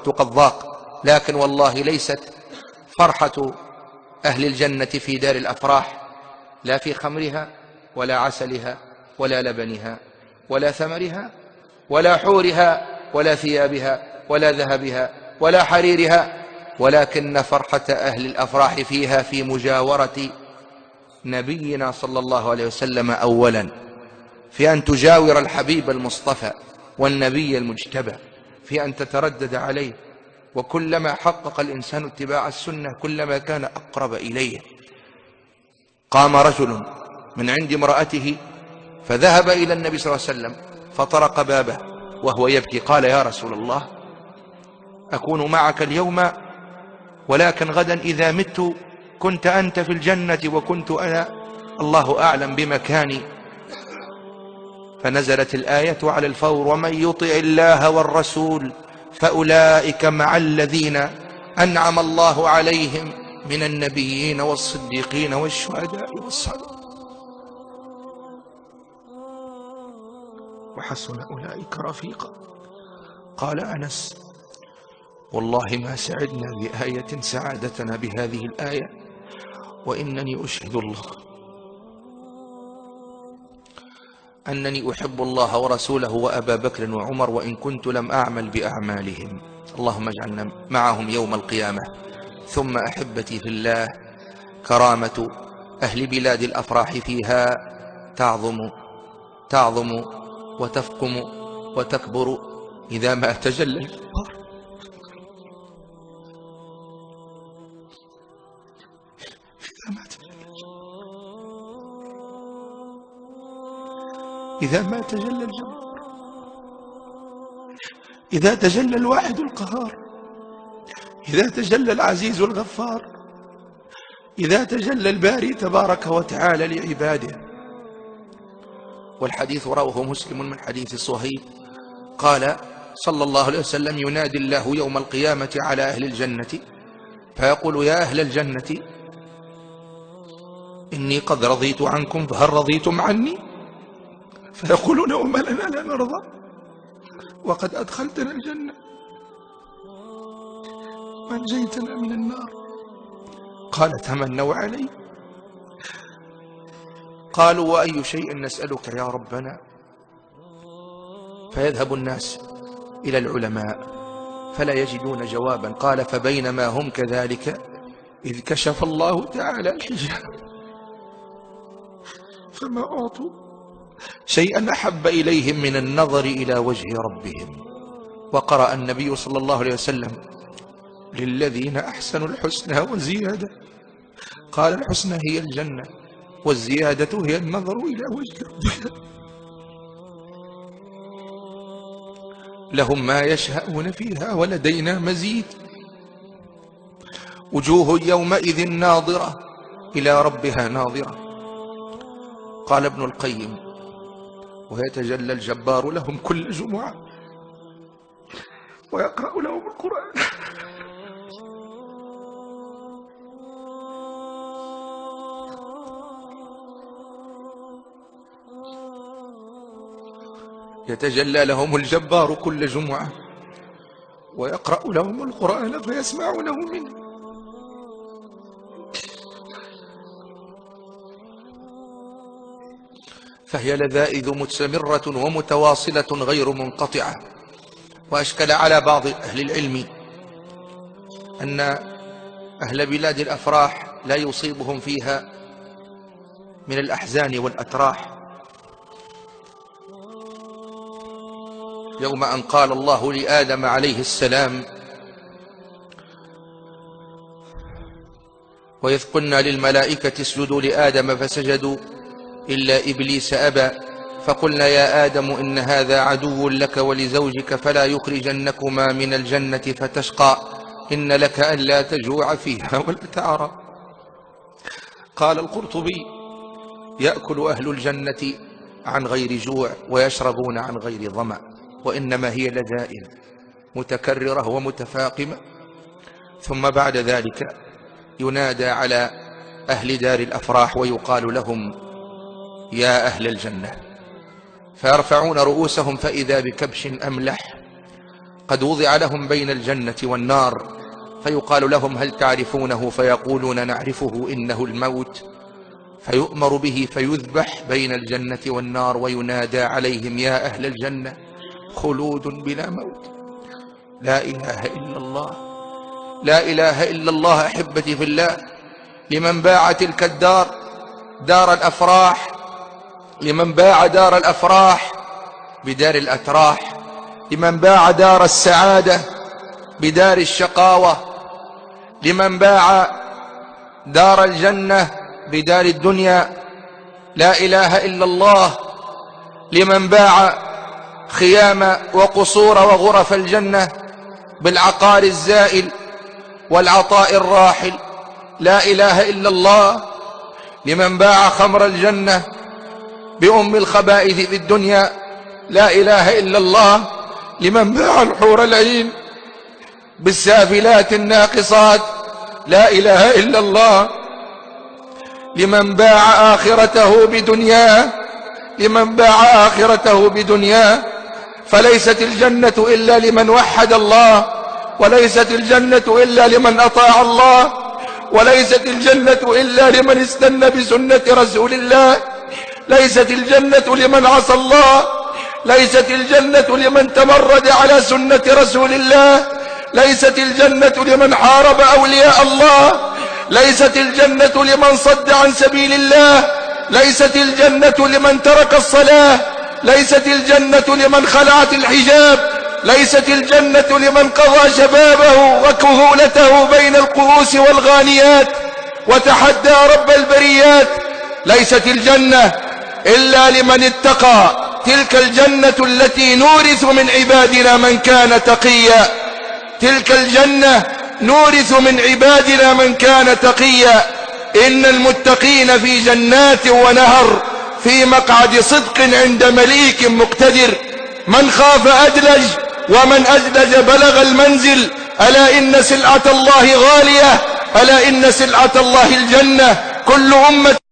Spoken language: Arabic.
والوقت قد ضاق، لكن والله ليست فرحة أهل الجنة في دار الأفراح لا في خمرها ولا عسلها ولا لبنها ولا ثمرها ولا حورها ولا ثيابها ولا ذهبها ولا حريرها، ولكن فرحة أهل الأفراح فيها في مجاورة نبينا صلى الله عليه وسلم أولا، في أن تجاور الحبيب المصطفى والنبي المجتبى، في أن تتردد عليه، وكلما حقق الإنسان اتباع السنة كلما كان أقرب إليه. قام رجل من عند امرأته فذهب إلى النبي صلى الله عليه وسلم فطرق بابه وهو يبكي، قال: يا رسول الله، أكون معك اليوم، ولكن غدا إذا مت كنت أنت في الجنة وكنت أنا، الله أعلم بمكاني. فنزلت الآية على الفور: ومن يطع الله والرسول فأولئك مع الذين أنعم الله عليهم من النبيين والصديقين والشهداء والصالحين وحسن أولئك رفيقا. قال أنس: والله ما سعدنا بآية سعادتنا بهذه الآية، وإنني أشهد الله أنني أحب الله ورسوله وأبا بكر وعمر، وإن كنت لم أعمل بأعمالهم. اللهم اجعلنا معهم يوم القيامة. ثم أحبتي في الله، كرامة أهل بلاد الأفراح فيها تعظم وتفقم وتكبر إذا ما تجلى الجبار. إذا ما تجلى الجبار، إذا تجلى الواحد القهار، إذا تجلى العزيز الغفار، إذا تجلى الباري تبارك وتعالى لعباده. والحديث رواه مسلم من حديث صهيب قال صلى الله عليه وسلم: ينادي الله يوم القيامة على أهل الجنة فيقول: يا أهل الجنة، إني قد رضيت عنكم فهل رضيتم عني؟ فيقولون: وما لنا لا نرضى وقد أدخلتنا الجنة وأنجيتنا من النار. قال: تمنوا علي. قالوا: وأي شيء نسألك يا ربنا؟ فيذهب الناس إلى العلماء فلا يجدون جوابا. قال: فبينما هم كذلك إذ كشف الله تعالى الحجاب فما أعطوا شيئا أحب إليهم من النظر إلى وجه ربهم. وقرأ النبي صلى الله عليه وسلم: للذين أحسنوا الحسنى وزيادة. قال: الحسنى هي الجنة، والزيادة هي النظر إلى وجه ربهم. لهم ما يشاءون فيها ولدينا مزيد. وجوه يومئذ ناظرة إلى ربها ناظرة. قال ابن القيم: ويتجلى الجبار لهم كل جمعة ويقرأ لهم القرآن. يتجلى لهم الجبار كل جمعة ويقرأ لهم القرآن فيسمعونه منه. فهي لذائذ مستمرة ومتواصلة غير منقطعة. وأشكل على بعض أهل العلم أن أهل بلاد الأفراح لا يصيبهم فيها من الأحزان والأتراح، يوم أن قال الله لآدم عليه السلام: وإذ قلنا للملائكة اسجدوا لآدم فسجدوا إلا إبليس أبى فقلنا يا آدم إن هذا عدو لك ولزوجك فلا يخرجنكما من الجنة فتشقى إن لك ألا تجوع فيها ولا تعرى. قال القرطبي: يأكل أهل الجنة عن غير جوع ويشربون عن غير ظمأ، وإنما هي لذائذ متكررة ومتفاقمة. ثم بعد ذلك ينادى على أهل دار الأفراح ويقال لهم: يا أهل الجنة، فيرفعون رؤوسهم فإذا بكبش أملح قد وضع لهم بين الجنة والنار، فيقال لهم هل تعرفونه؟ فيقولون نعرفه، إنه الموت. فيؤمر به فيذبح بين الجنة والنار، وينادى عليهم يا أهل الجنة خلود بلا موت. لا إله إلا الله، لا إله إلا الله. أحبتي في الله، لمن باع تلك الدار، دار الأفراح، لمن باع دار الأفراح بدار الأتراح، لمن باع دار السعادة بدار الشقاوة، لمن باع دار الجنة بدار الدنيا، لا إله إلا الله. لمن باع خيام وقصور وغرف الجنة بالعقار الزائل والعطاء الراحل، لا إله إلا الله. لمن باع خمر الجنة بأم الخبائث في الدنيا، لا إله إلا الله. لمن باع الحور العين بالسافلات الناقصات، لا إله إلا الله. لمن باع آخرته بدنياه، لمن باع آخرته بدنياه. فليست الجنة إلا لمن وحد الله، وليست الجنة إلا لمن أطاع الله، وليست الجنة إلا لمن استنى بسنة رسول الله، ليست الجنة لمن عصى الله، ليست الجنة لمن تمرد على سنة رسول الله، ليست الجنة لمن حارب أولياء الله، ليست الجنة لمن صد عن سبيل الله، ليست الجنة لمن ترك الصلاة، ليست الجنة لمن خلعت الحجاب، ليست الجنة لمن قضى شبابه وكهولته بين القؤوس والغانيات وتحدى رب البريات، ليست الجنة إلا لمن اتقى، تلك الجنة التي نورث من عبادنا من كان تقيا، تلك الجنة نورث من عبادنا من كان تقيا. إن المتقين في جنات ونهر في مقعد صدق عند مليك مقتدر. من خاف أدلج، ومن أدلج بلغ المنزل. ألا إن سلعة الله غالية، ألا إن سلعة الله الجنة. كل أمة